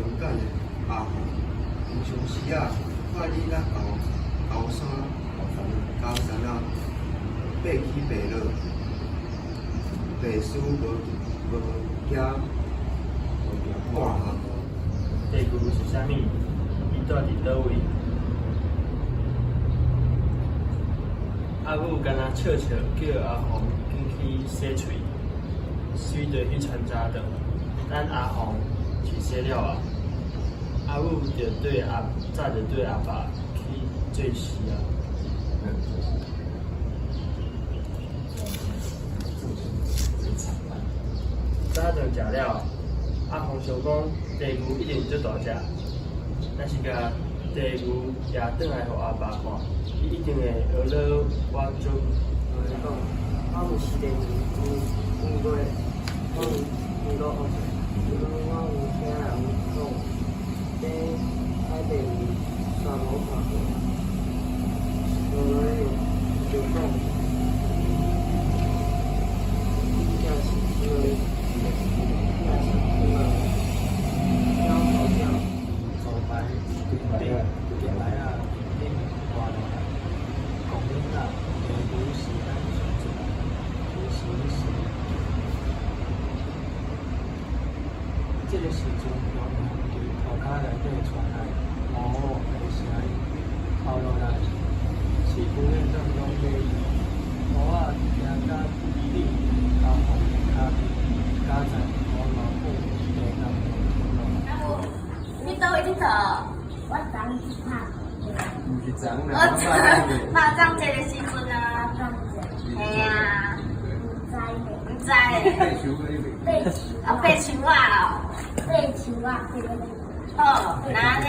勇敢的阿红，平常时啊，看你那后山爬山起爬落，爬输无惊看啊。地牛是啥物？伊住伫倒位？阿母敢若笑笑叫阿红进去洗喙，水就去传早顿。等阿红去洗了啊，阿母早就对阿爸去做事啊。早顿食了，阿红想讲地牛一定足大只，但是甲地牛也转来互阿爸看，伊一定会学了我做。我讲，我有饲地牛，有过，我有学，我有听人讲，这海地牛全无看过，后来就讲，正是因为，这个时阵，有人伫涂骹内底传来模糊的声音，后落来是副院长讲的，我听甲你阿红骹边，家在我老母地上阿母，你倒位佚佗？我昨去拍。毋是昨我拍昨节的时阵啊，嘿啊，唔知诶。爬树嗰啲爬树啊哦。爬树啊，好，那呢，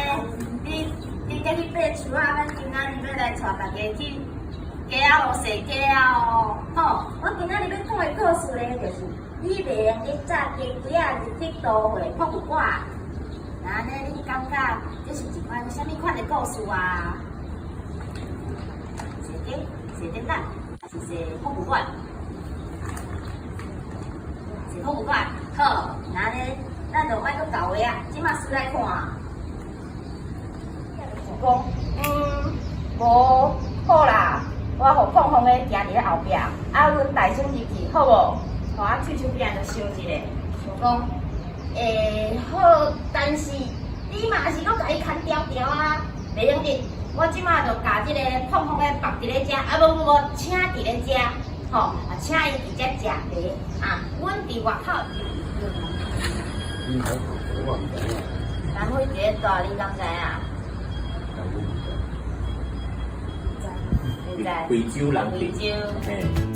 你再去爬树啊，咱今仔日要来带大家去鸡仔路踅鸡啊哦。好，我今仔日要讲的故事呢，就是李白咧早几啊日去都会博物馆。那呢，你感觉这是一款什么款的故事啊？踅展览还是踅博物馆？踅博物馆。好，那呢？咱就莫搁搞话啊，即马输来看。讲，无好啦，我互胖胖诶行伫咧后壁，啊，阮大声入去，好无？互我喙手边就想一下，想讲，好，但是你嘛是搁甲伊牵条条啊，袂用得。我即马就甲即个胖胖诶绑伫咧遮，啊无，请伫咧遮，吼，啊，请伊伫遮食茶，啊，阮伫外口。南非几大？你敢知啊？贵州人，贵州。嘿。